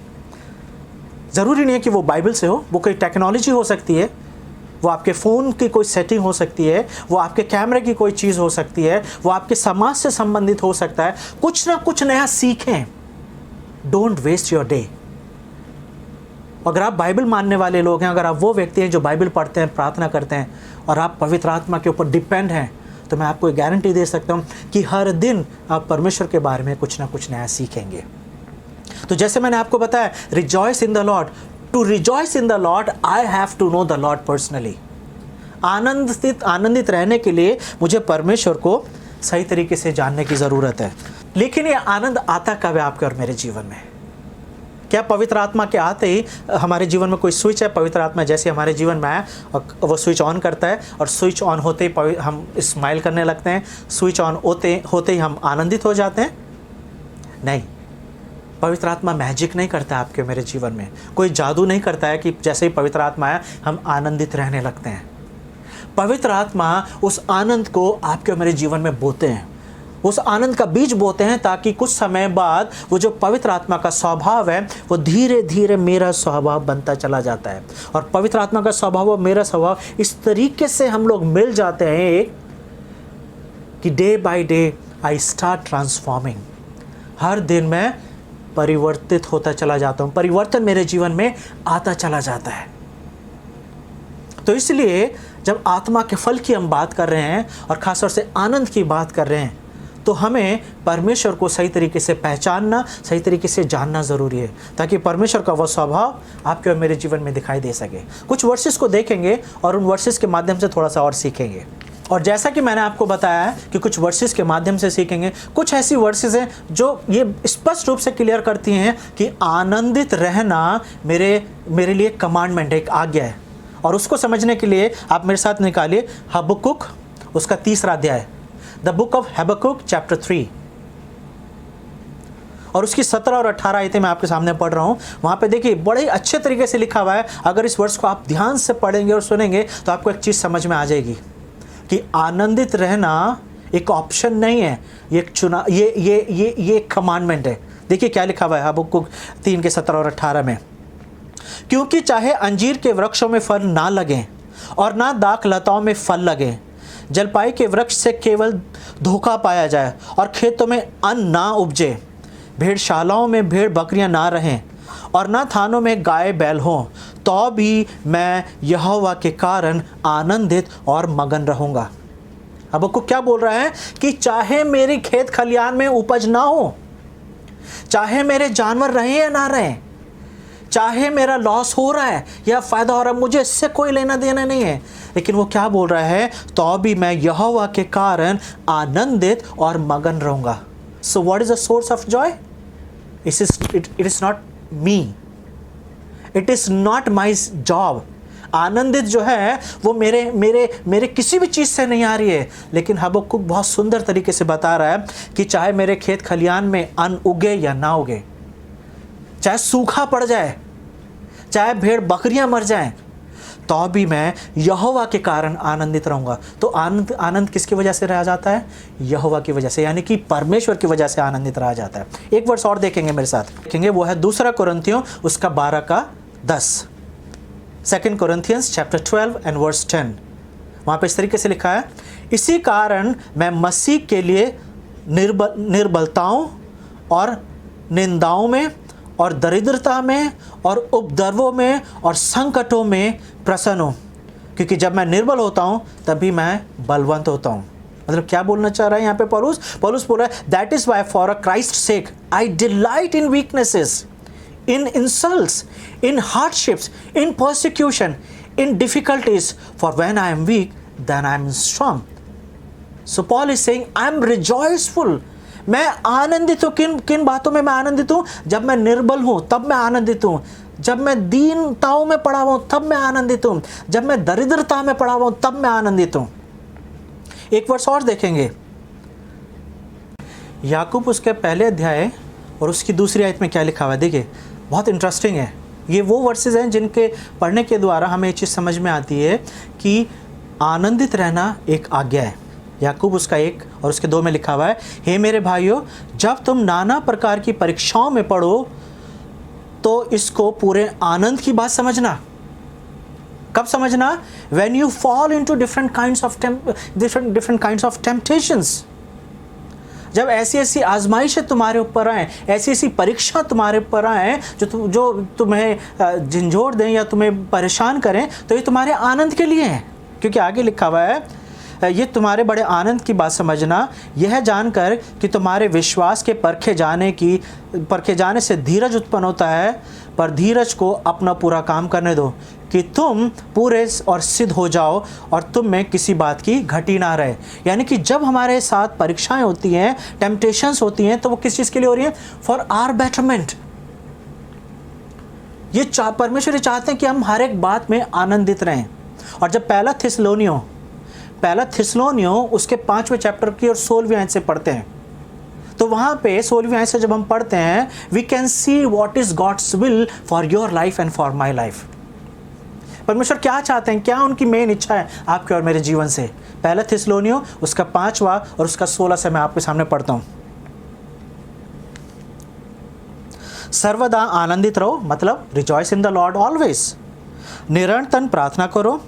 ज़रूरी नहीं है कि वो बाइबल से हो, वो कोई टेक्नोलॉजी हो सकती है, वो आपके फ़ोन की कोई सेटिंग हो सकती है, वो आपके कैमरे की कोई चीज़ हो सकती है, वो आपके समाज से संबंधित हो सकता है। कुछ ना कुछ नया सीखें। Don't waste your day. अगर आप बाइबल मानने वाले लोग हैं, अगर आप वो व्यक्ति हैं जो बाइबल पढ़ते हैं, प्रार्थना करते हैं और आप पवित्र आत्मा के ऊपर डिपेंड हैं, तो मैं आपको एक गारंटी दे सकता हूँ कि हर दिन आप परमेश्वर के बारे में कुछ ना कुछ नया सीखेंगे। तो जैसे मैंने आपको बताया, rejoice in the lord. To rejoice in the lord I have to know the lord personally. आनंदित रहने के लिए मुझे परमेश्वर को सही तरीके से जानने की ज़रूरत है। लेकिन ये आनंद आता कब है आपके और मेरे जीवन में? क्या पवित्र आत्मा के आते ही हमारे जीवन में कोई स्विच है? पवित्र आत्मा जैसे हमारे जीवन में आए और वो स्विच ऑन करता है और स्विच ऑन होते ही हम स्माइल करने लगते हैं, स्विच ऑन होते ही हम आनंदित हो जाते हैं? नहीं, पवित्र आत्मा मैजिक नहीं करता है आपके मेरे जीवन में। कोई जादू नहीं करता है कि जैसे ही पवित्र आत्मा आया हम आनंदित रहने लगते हैं। पवित्र आत्मा उस आनंद को आपके मेरे जीवन में बोते हैं, उस आनंद का बीज बोते हैं, ताकि कुछ समय बाद वो जो पवित्र आत्मा का स्वभाव है वो धीरे धीरे मेरा स्वभाव बनता चला जाता है। और पवित्र आत्मा का स्वभाव और मेरा स्वभाव इस तरीके से हम लोग मिल जाते हैं एक कि day by day I start transforming. हर दिन मैं परिवर्तित होता चला जाता हूँ, परिवर्तन मेरे जीवन में आता चला जाता है। तो इसलिए जब आत्मा के फल की हम बात कर रहे हैं और खासतौर से आनंद की बात कर रहे हैं, तो हमें परमेश्वर को सही तरीके से पहचानना, सही तरीके से जानना ज़रूरी है, ताकि परमेश्वर का वह स्वभाव आपके और मेरे जीवन में दिखाई दे सके। कुछ वर्सेस को देखेंगे और उन वर्सेस के माध्यम से थोड़ा सा और सीखेंगे। और जैसा कि मैंने आपको बताया है कि कुछ वर्सेस के माध्यम से सीखेंगे, कुछ ऐसी वर्सेस हैं जो ये स्पष्ट रूप से क्लियर करती हैं कि आनंदित रहना मेरे लिए कमांडमेंट है, एक आज्ञा है। और उसको समझने के लिए आप मेरे साथ निकालिए हबक्कुक, उसका 3रा अध्याय, द बुक ऑफ हबक्कुक चैप्टर 3, और उसकी 17 और 18 आयतें मैं आपके सामने पढ़ रहा हूँ। वहाँ पे देखिए बड़े अच्छे तरीके से लिखा हुआ है। अगर इस वर्ष को आप ध्यान से पढ़ेंगे और सुनेंगे तो आपको एक चीज़ समझ में आ जाएगी कि आनंदित रहना एक ऑप्शन नहीं है, ये एक चुना ये कमांडमेंट है। देखिए क्या लिखा हुआ है हबक्कुक 3 के 17 और 18 में। क्योंकि चाहे अंजीर के वृक्षों में फल ना लगें और ना दाख लताओं में फल लगे, जलपाई के वृक्ष से केवल धोखा पाया जाए और खेतों में अन्न ना उपजे, भेड़शालाओं में भेड़ बकरियां ना रहें और ना थानों में गाय बैल हों, तो भी मैं यहोवा के कारण आनंदित और मगन रहूँगा। अब आपको क्या बोल रहा है कि चाहे मेरी खेत खलियान में उपज ना हो, चाहे मेरे जानवर रहें या ना रहें, चाहे मेरा लॉस हो रहा है या फ़ायदा हो रहा है, मुझे इससे कोई लेना देना नहीं है, लेकिन वो क्या बोल रहा है, तो भी मैं यहोवा के कारण आनंदित और मगन रहूँगा। So what is the source of Joy? It is not me, it is not my job. आनंदित जो है वो मेरे किसी भी चीज़ से नहीं आ रही है, लेकिन हबक्कुक बहुत सुंदर तरीके से बता रहा है कि चाहे मेरे खेत खलियान में अन्न उगे या ना उगे, चाहे सूखा पड़ जाए, चाहे भेड़ बकरियां मर जाएं, तो भी मैं यहोवा के कारण आनंदित रहूँगा। तो आनंद किसकी वजह से रहा जाता है? यहोवा की वजह से, यानी कि परमेश्वर की वजह से आनंदित रहा जाता है। एक वर्ष और देखेंगे मेरे साथ, देखेंगे वो है 2 कुरिन्थियों उसका 12 का 10। 2 Corinthians chapter 12 and verse 10। वहाँ पे इस तरीके से लिखा है, इसी कारण मैं मसीह के लिए निर्बलताओं और निंदाओं में और दरिद्रता में और उपद्रवों में और संकटों में प्रसन्न हूँ, क्योंकि जब मैं निर्बल होता हूँ तभी मैं बलवंत होता हूँ। मतलब क्या बोलना चाह रहा है यहाँ पे पौलुस बोल रहा है, that is why for a Christ sake I delight in weaknesses, in insults, in hardships, in persecution, in difficulties, for when I am weak, then I am strong. So Paul is saying, I am rejoiceful मैं आनंदित हूँ। किन किन बातों में मैं आनंदित हूँ? जब मैं निर्बल हूँ तब मैं आनंदित हूँ, जब मैं दीनताओं में पड़ा हुआ हूँ तब मैं आनंदित हूँ, जब मैं दरिद्रता में पड़ा हुआ हूँ तब मैं आनंदित हूँ। एक वर्ष और देखेंगे, याकूब उसके पहले अध्याय और उसकी दूसरी आयत में क्या लिखा हुआ है, देखिए बहुत इंटरेस्टिंग है। ये वो वर्सेस हैं जिनके पढ़ने के द्वारा हमें ये चीज़ समझ में आती है कि आनंदित रहना एक आज्ञा है। याकूब उसका 1 और उसके 2 में लिखा हुआ है, हे मेरे भाइयों, जब तुम नाना प्रकार की परीक्षाओं में पढ़ो तो इसको पूरे आनंद की बात समझना। कब समझना? When you fall into different kinds of temptations। जब ऐसी ऐसी आजमाइशें तुम्हारे ऊपर आए, ऐसी ऐसी परीक्षा तुम्हारे ऊपर आए जो तुम्हें झंझोड़ दें या तुम्हें परेशान करें, तो ये तुम्हारे आनंद के लिए है। क्योंकि आगे लिखा हुआ है, ये तुम्हारे बड़े आनंद की बात समझना, यह जानकर कि तुम्हारे विश्वास के परखे जाने से धीरज उत्पन्न होता है, पर धीरज को अपना पूरा काम करने दो कि तुम पूरे और सिद्ध हो जाओ और तुम में किसी बात की घटी ना रहे। यानी कि जब हमारे साथ परीक्षाएं होती हैं, टेम्पटेशंस होती हैं, तो वो किस चीज़ के लिए हो रही हैं? For our betterment. ये परमेश्वर चाहते हैं कि हम हर एक बात में आनंदित रहें। और जब पहला थिस्सलुनीयों उसके 5वें चैप्टर की और 16वीं आयत से पढ़ते हैं, तो वहाँ पे 16वीं आयत से जब हम पढ़ते हैं, we can see what is God's will for your life and for my life. परमेश्वर क्या चाहते हैं, क्या उनकी मेन इच्छा है आपके और मेरे जीवन से। पहला थिस्सलुनीयों उसका 5वां और उसका 16 से मैं आपके सामने पढ़ता हूँ। सर्वदा आनंदित रहो, मतलब rejoice in the lord always. निरंतर प्रार्थना करो,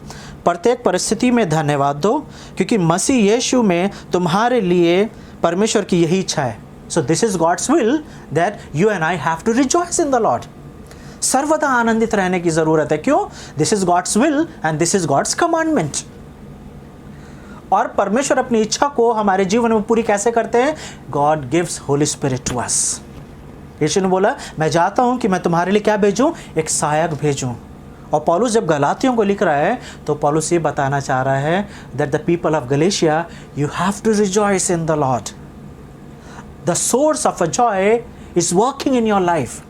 प्रत्येक परिस्थिति में धन्यवाद दो, क्योंकि मसीह यीशु में तुम्हारे लिए परमेश्वर की यही इच्छा है। So this is God's will that you and I have to rejoice in the lord. सर्वदा आनंदित रहने की जरूरत है। क्यों? This is God's will and this is God's commandment. और परमेश्वर अपनी इच्छा को हमारे जीवन में पूरी कैसे करते हैं? God gives Holy Spirit to us. Yeshu ने बोला, मैं चाहता हूं कि मैं तुम्हारे लिए क्या भेजूं? एक सहायक भेजूं। और पौलुस जब गलातियों को लिख रहा है, तो पौलुस ये बताना चाह रहा है that the people of Galatia, you have to rejoice in the Lord. The source of a joy is working in your life.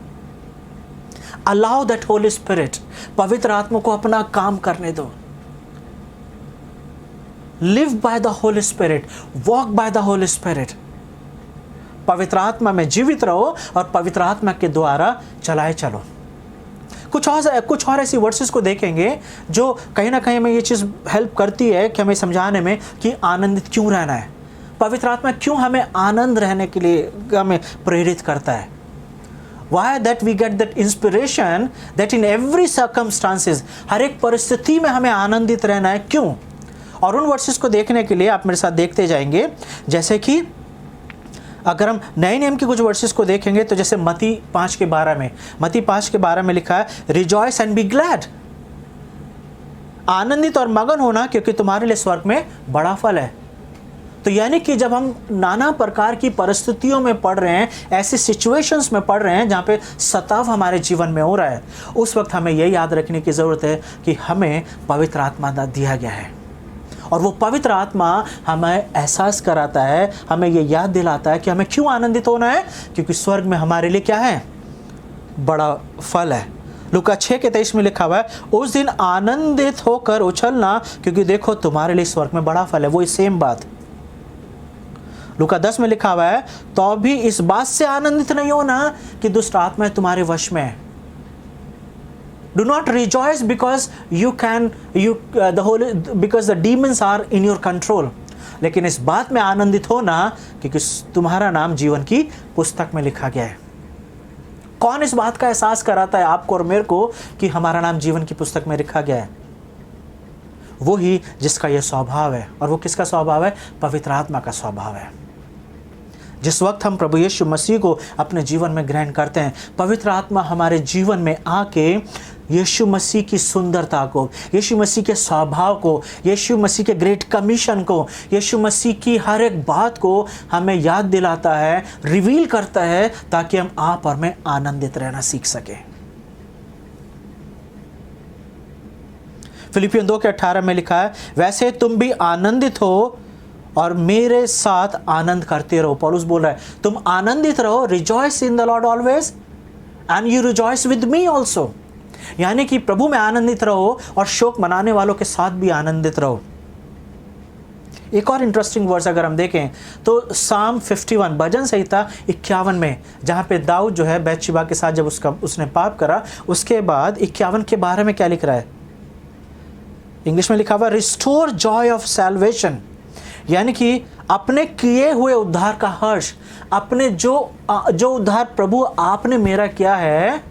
Allow that Holy Spirit, पवित्र आत्मा को अपना काम करने दो। Live by the Holy Spirit, walk by the Holy Spirit. पवित्र आत्मा में जीवित रहो और पवित्र आत्मा के द्वारा चलाए चलो। कुछ और ऐसी वर्सेस को देखेंगे जो कहीं ना कहीं हमें ये चीज़ हेल्प करती है कि हमें समझाने में कि आनंदित क्यों रहना है। पवित्र आत्मा क्यों हमें आनंद रहने के लिए हमें प्रेरित करता है। Why that we get that inspiration that in every circumstances, हर एक परिस्थिति में हमें आनंदित रहना है। क्यों? और उन वर्सेस को देखने के लिए आप मेरे साथ देखते जाएंगे। जैसे कि अगर हम नए नियम के कुछ वर्सेस को देखेंगे, तो जैसे मत्ती 5:12 में लिखा है, रिजॉइस एंड बी ग्लैड। आनंदित और मगन होना, क्योंकि तुम्हारे लिए स्वर्ग में बड़ा फल है। तो यानी कि जब हम नाना प्रकार की परिस्थितियों में पढ़ रहे हैं, ऐसी सिचुएशंस में पढ़ रहे हैं जहाँ पे सताव हमारे जीवन में हो रहा है, उस वक्त हमें यह याद रखने की ज़रूरत है कि हमें पवित्र आत्मा दिया गया है। और वो पवित्र आत्मा हमें एहसास कराता है, हमें ये याद दिलाता है कि हमें क्यों आनंदित होना है, क्योंकि स्वर्ग में हमारे लिए क्या है? बड़ा फल है। लूका 6:23 में लिखा हुआ है, उस दिन आनंदित होकर उछलना, क्योंकि देखो तुम्हारे लिए स्वर्ग में बड़ा फल है। वही सेम बात लूका 10 में लिखा हुआ है, तो भी इस बात से आनंदित नहीं होना कि दुष्ट आत्मा तुम्हारे वश में है। Do not rejoice because because the demons are in your control. लेकिन इस बात में आनंदित होना क्योंकि तुम्हारा नाम जीवन की पुस्तक में लिखा गया है। कौन इस बात का एहसास कराता है आपको और मेरे को कि हमारा नाम जीवन की पुस्तक में लिखा गया है? वो ही जिसका यह स्वभाव है। और वो किसका स्वभाव है? पवित्र आत्मा का स्वभाव है। जिस वक्त हम प्रभु यीशु मसीह को अपने जीवन में ग्रहण करते हैं, पवित्र आत्मा हमारे जीवन में आके यीशु मसीह की सुंदरता को, यीशु मसीह के स्वभाव को, यीशु मसीह के ग्रेट कमीशन को, यीशु मसीह की हर एक बात को हमें याद दिलाता है, रिवील करता है, ताकि हम आप और मैं आनंदित रहना सीख सकें। फिलिपियों 2:18 में लिखा है, वैसे तुम भी आनंदित हो और मेरे साथ आनंद करते रहो। पौलुस बोल रहा है तुम आनंदित रहो, rejoice in the lord always and you rejoice with me also. यानी कि प्रभु में आनंदित रहो और शोक मनाने वालों के साथ भी आनंदित रहो। एक और इंटरेस्टिंग वर्स अगर हम देखें तो साम 51 भजन संहिता 51 में, जहाँ पे दाऊद जो है बैतशेबा के साथ जब उसने पाप करा, उसके बाद 51 के बारे में क्या लिख रहा है? इंग्लिश में लिखा हुआ रिस्टोर जॉय ऑफ सैल्वेशन, यानी कि अपने किए हुए उद्धार का हर्ष, अपने जो उद्धार प्रभु आपने मेरा किया है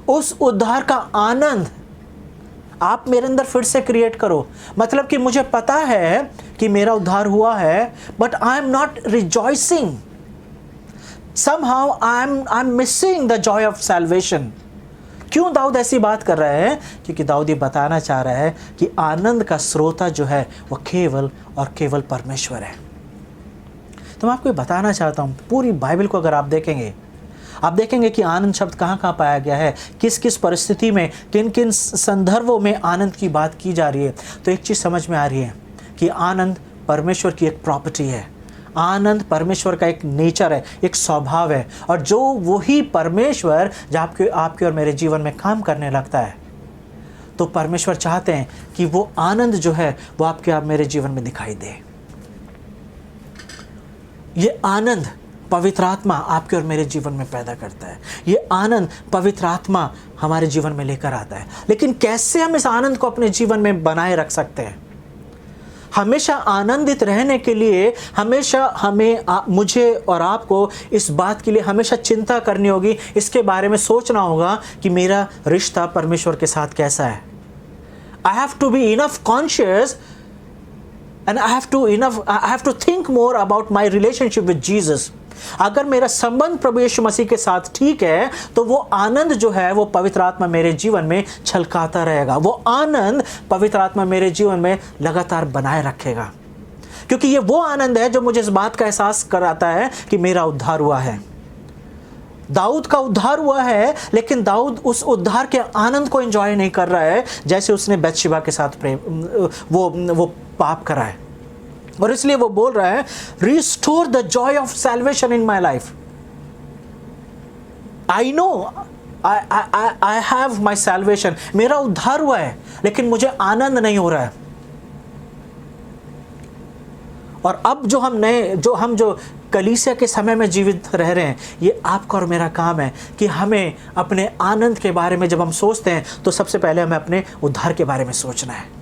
उस उद्धार का आनंद आप मेरे अंदर फिर से क्रिएट करो। मतलब कि मुझे पता है कि मेरा उद्धार हुआ है, but I am not rejoicing, somehow I am missing the Joy of salvation. क्यों दाऊद ऐसी बात कर रहा है? क्योंकि दाऊद ये बताना चाह रहा है कि आनंद का स्रोता जो है वो केवल और केवल परमेश्वर है। तो मैं आपको बताना चाहता हूँ, पूरी बाइबल को अगर आप देखेंगे कि आनंद शब्द कहाँ कहाँ पाया गया है, किस किस परिस्थिति में, किन किन संदर्भों में आनंद की बात की जा रही है, तो एक चीज़ समझ में आ रही है कि आनंद परमेश्वर की एक प्रॉपर्टी है। आनंद परमेश्वर का एक नेचर है, एक स्वभाव है। और जो वही परमेश्वर जब आपके और मेरे जीवन में काम करने लगता है, तो परमेश्वर चाहते हैं कि वो आनंद जो है वो आपके आप मेरे जीवन में दिखाई दे। ये आनंद पवित्र आत्मा आपके और मेरे जीवन में पैदा करता है। ये आनंद पवित्र आत्मा हमारे जीवन में लेकर आता है। लेकिन कैसे हम इस आनंद को अपने जीवन में बनाए रख सकते हैं? हमेशा आनंदित रहने के लिए हमेशा मुझे और आपको इस बात के लिए हमेशा चिंता करनी होगी, इसके बारे में सोचना होगा कि मेरा रिश्ता परमेश्वर के साथ कैसा है। I have to be enough conscious and I have to think more about my relationship with Jesus। अगर मेरा संबंध प्रभु यीशु मसीह के साथ ठीक है तो वो आनंद जो है वो पवित्र आत्मा मेरे जीवन में छलकाता रहेगा। वो आनंद पवित्र आत्मा मेरे जीवन में लगातार बनाए रखेगा, क्योंकि ये वो आनंद है जो मुझे इस बात का एहसास कराता है कि मेरा उद्धार हुआ है। दाऊद का उद्धार हुआ है, लेकिन दाऊद उस उद्धार के आनंद को एंजॉय नहीं कर रहा है जैसे उसने बैतशेबा के साथ वो पाप करा है। और इसलिए वो बोल रहा है restore the Joy of salvation in my life. I know I have my salvation, मेरा उद्धार हुआ है, लेकिन मुझे आनंद नहीं हो रहा है। और अब जो हम कलीसिया के समय में जीवित रह रहे हैं, ये आपका और मेरा काम है कि हमें अपने आनंद के बारे में जब हम सोचते हैं तो सबसे पहले हमें अपने उद्धार के बारे में सोचना है।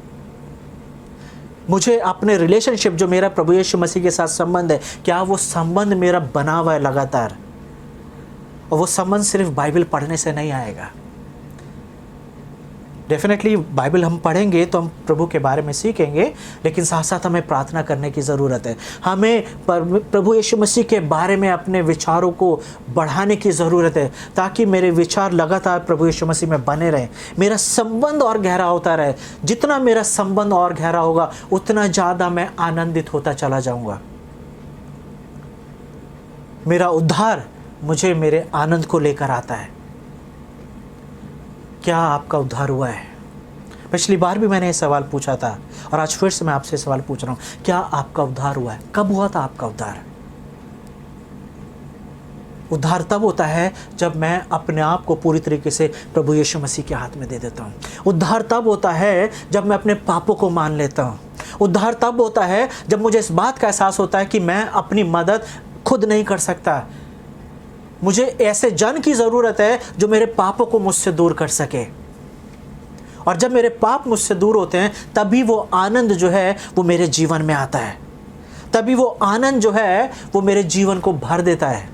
मुझे अपने रिलेशनशिप जो मेरा प्रभु यीशु मसीह के साथ संबंध है, क्या वो संबंध मेरा बना हुआ है लगातार? और वो संबंध सिर्फ बाइबल पढ़ने से नहीं आएगा। डेफिनेटली बाइबल हम पढ़ेंगे तो हम प्रभु के बारे में सीखेंगे, लेकिन साथ साथ हमें प्रार्थना करने की ज़रूरत है। हमें प्रभु यीशु मसीह के बारे में अपने विचारों को बढ़ाने की ज़रूरत है, ताकि मेरे विचार लगातार प्रभु यीशु मसीह में बने रहें, मेरा संबंध और गहरा होता रहे। जितना मेरा संबंध और गहरा होगा उतना ज़्यादा मैं आनंदित होता चला जाऊँगा। मेरा उद्धार मुझे मेरे आनंद को लेकर आता है। क्या आपका उद्धार हुआ है? पिछली बार भी मैंने ये सवाल पूछा था और आज फिर से मैं आपसे सवाल पूछ रहा हूँ, क्या आपका उद्धार हुआ है? कब हुआ था आपका उद्धार? उद्धार तब होता है जब मैं अपने आप को पूरी तरीके से प्रभु यीशु मसीह के हाथ में दे देता हूँ। उद्धार तब होता है जब मैं अपने पापों को मान लेता हूँ। उद्धार तब होता है जब मुझे इस बात का एहसास होता है कि मैं अपनी मदद खुद नहीं कर सकता, मुझे ऐसे जन की ज़रूरत है जो मेरे पापों को मुझसे दूर कर सके। और जब मेरे पाप मुझसे दूर होते हैं तभी वो आनंद जो है वो मेरे जीवन में आता है, तभी वो आनंद जो है वो मेरे जीवन को भर देता है।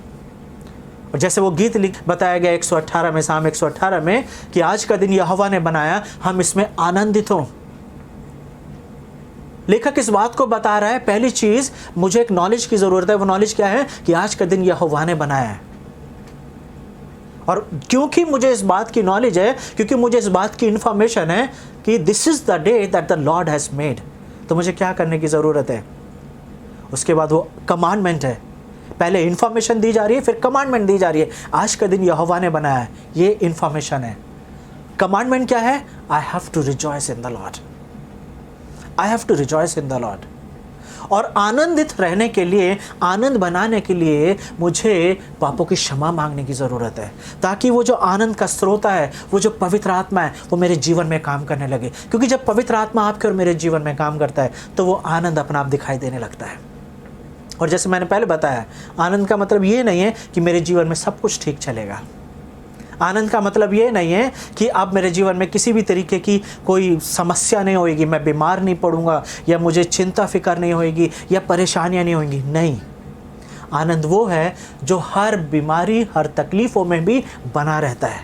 और जैसे वो गीत बताया गया 118 में, साम 118 में, कि आज का दिन यहोवा ने बनाया, हम इसमें आनंदित हों। लेखक इस बात को बता रहा है, पहली चीज़ मुझे एक नॉलेज की ज़रूरत है। वो नॉलेज क्या है? कि आज का दिन यहोवा ने बनाया है। और क्योंकि मुझे इस बात की नॉलेज है, क्योंकि मुझे इस बात की इंफॉर्मेशन है कि this is the day that the Lord has made, तो मुझे क्या करने की ज़रूरत है? उसके बाद वो कमांडमेंट है। पहले इंफॉर्मेशन दी जा रही है, फिर कमांडमेंट दी जा रही है। आज का दिन यहोवा ने बनाया है, ये इंफॉर्मेशन है। कमांडमेंट क्या है? I have to rejoice in the lord. I have to rejoice in the lord. और आनंदित रहने के लिए, आनंद बनाने के लिए मुझे पापों की क्षमा मांगने की ज़रूरत है, ताकि वो जो आनंद का स्रोत है, वो जो पवित्र आत्मा है, वो मेरे जीवन में काम करने लगे। क्योंकि जब पवित्र आत्मा आपके और मेरे जीवन में काम करता है तो वो आनंद अपना आप दिखाई देने लगता है। और जैसे मैंने पहले बताया, आनंद का मतलब ये नहीं है कि मेरे जीवन में सब कुछ ठीक चलेगा। आनंद का मतलब ये नहीं है कि अब मेरे जीवन में किसी भी तरीके की कोई समस्या नहीं होगी, मैं बीमार नहीं पड़ूंगा, या मुझे चिंता फिक्र नहीं होगी, या परेशानियां नहीं होंगी। नहीं, आनंद वो है जो हर बीमारी, हर तकलीफों में भी बना रहता है।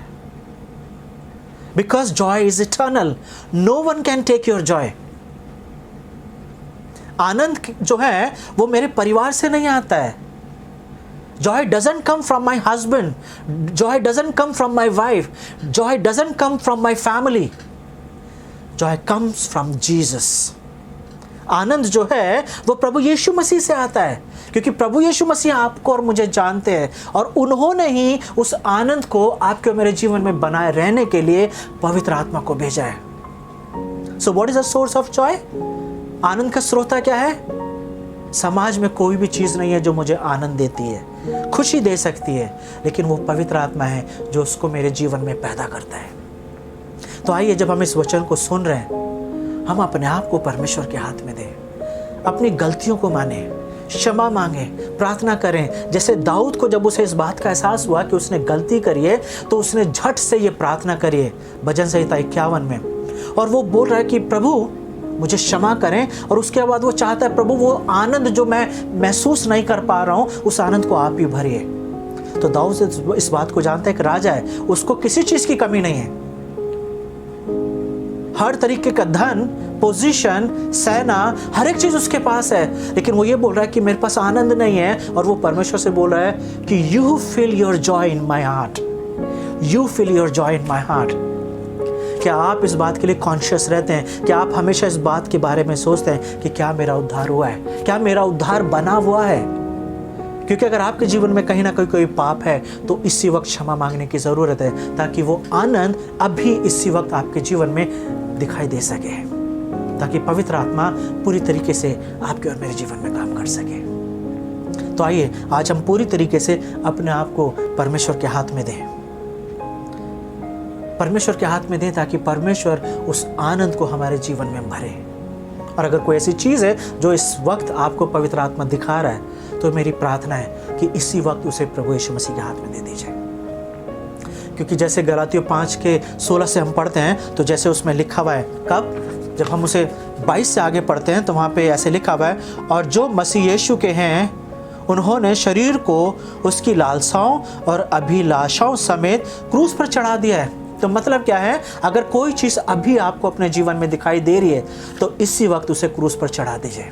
Because joy is eternal, no one can take your joy. आनंद जो है वो मेरे परिवार से नहीं आता है। Joy doesn't come from my husband. Joy doesn't come from my wife. Joy doesn't come from my family. Joy comes from Jesus. आनंद जो है वो प्रभु यीशु मसीह से आता है, क्योंकि प्रभु यीशु मसीह आपको और मुझे जानते हैं और उन्होंने ही उस आनंद को आपके और मेरे जीवन में बनाए रहने के लिए पवित्र आत्मा को भेजा है। So what is the source of joy? आनंद का स्रोता क्या है? समाज में कोई भी चीज़ नहीं है जो मुझे आनंद देती है, खुशी दे सकती है, लेकिन वो पवित्र आत्मा है जो उसको मेरे जीवन में पैदा करता है। तो आइए, जब हम इस वचन को सुन रहे हैं, हम अपने आप को परमेश्वर के हाथ में दें, अपनी गलतियों को माने, क्षमा मांगे, प्रार्थना करें। जैसे दाऊद को जब उसे इस बात का एहसास हुआ कि उसने गलती करी है, तो उसने झट से ये प्रार्थना करी है भजन संहिता 51 में, और वो बोल रहा है कि प्रभु मुझे क्षमा करें। और उसके बाद वो चाहता है, प्रभु वो आनंद जो मैं महसूस नहीं कर पा रहा हूँ, उस आनंद को आप ही भरिए। तो दाऊद इस बात को जानता है कि राजा है, उसको किसी चीज़ की कमी नहीं है। हर तरीके का धन, पोजीशन, सेना, हर एक चीज़ उसके पास है, लेकिन वो ये बोल रहा है कि मेरे पास आनंद नहीं है। और वो परमेश्वर से बोल रहा है कि you feel your joy in my heart, you feel your joy in my heart. क्या आप इस बात के लिए कॉन्शियस रहते हैं? क्या आप हमेशा इस बात के बारे में सोचते हैं कि क्या मेरा उद्धार हुआ है, क्या मेरा उद्धार बना हुआ है? क्योंकि अगर आपके जीवन में कहीं ना कहीं कोई पाप है तो इसी वक्त क्षमा मांगने की ज़रूरत है, ताकि वो आनंद अभी इसी वक्त आपके जीवन में दिखाई दे सके, ताकि पवित्र आत्मा पूरी तरीके से आपके और मेरे जीवन में काम कर सके। तो आइए, आज हम पूरी तरीके से अपने आप को परमेश्वर के हाथ में दें, परमेश्वर के हाथ में दें, ताकि परमेश्वर उस आनंद को हमारे जीवन में भरे। और अगर कोई ऐसी चीज़ है जो इस वक्त आपको पवित्र आत्मा दिखा रहा है, तो मेरी प्रार्थना है कि इसी वक्त उसे प्रभु यीशु मसीह के हाथ में दे दीजिए। क्योंकि जैसे गलातियों 5:16 से हम पढ़ते हैं, तो जैसे उसमें लिखा हुआ है, कब जब हम उसे 22 से आगे पढ़ते हैं तो वहाँ पे ऐसे लिखा हुआ है, और जो मसीह यीशु के हैं उन्होंने शरीर को उसकी लालसाओं और अभिलाषाओं समेत क्रूस पर चढ़ा दिया है। तो मतलब क्या है? अगर कोई चीज़ अभी आपको अपने जीवन में दिखाई दे रही है, तो इसी वक्त उसे क्रूस पर चढ़ा दीजिए।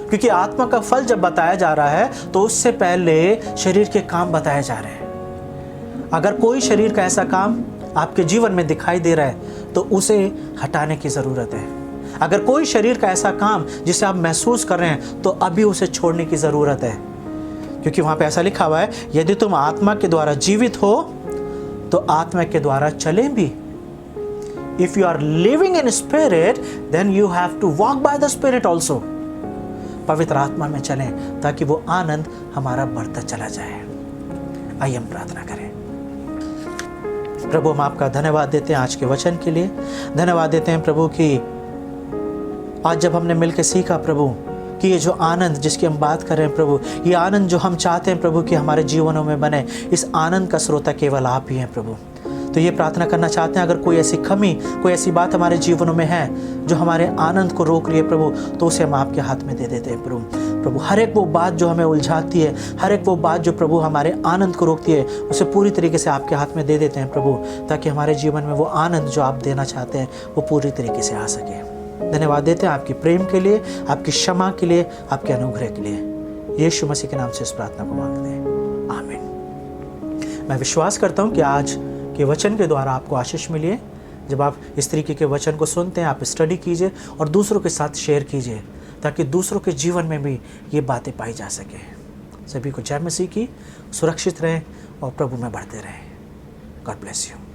क्योंकि आत्मा का फल जब बताया जा रहा है, तो उससे पहले शरीर के काम बताए जा रहे हैं। अगर कोई शरीर का ऐसा काम आपके जीवन में दिखाई दे रहा है, तो उसे हटाने की ज़रूरत है। अगर कोई शरीर का ऐसा काम जिसे आप महसूस कर रहे हैं, तो अभी उसे छोड़ने की ज़रूरत है। क्योंकि वहाँ पे ऐसा लिखा हुआ है, यदि तुम आत्मा के द्वारा जीवित हो तो आत्मा के द्वारा चलें भी। If you are living in spirit, then you have to walk by the spirit also. पवित्र आत्मा में चलें, ताकि वो आनंद हमारा बढ़ता चला जाए। आइए हम प्रार्थना करें। प्रभु, हम आपका धन्यवाद देते हैं आज के वचन के लिए। धन्यवाद देते हैं प्रभु कि आज जब हमने मिलकर सीखा प्रभु कि ये जो आनंद जिसकी हम बात कर रहे हैं प्रभु, ये आनंद जो हम चाहते हैं प्रभु कि हमारे जीवनों में बने, इस आनंद का स्रोता केवल आप ही हैं प्रभु। तो ये प्रार्थना करना चाहते हैं, अगर कोई ऐसी कमी, कोई ऐसी बात हमारे जीवनों में है जो हमारे आनंद को रोक रही है प्रभु, तो उसे हम आपके हाथ में दे देते हैं प्रभु। हर एक वो बात जो हमें उलझाती है, हर एक वो बात जो प्रभु हमारे आनंद को रोकती है, उसे पूरी तरीके से आपके हाथ में दे देते हैं प्रभु, ताकि हमारे जीवन में वो आनंद जो आप देना चाहते हैं वो पूरी तरीके से आ सके। धन्यवाद देते हैं आपकी प्रेम के लिए, आपकी क्षमा के लिए, आपके अनुग्रह के लिए। यीशु मसीह के नाम से इस प्रार्थना को मांगते हैं, आमीन। मैं विश्वास करता हूँ कि आज के वचन के द्वारा आपको आशीष मिली है। जब आप इस तरीके के वचन को सुनते हैं, आप स्टडी कीजिए और दूसरों के साथ शेयर कीजिए, ताकि दूसरों के जीवन में भी ये बातें पाई जा सके। सभी को जय मसीह की। सुरक्षित रहें और प्रभु में बढ़ते रहें। God bless you.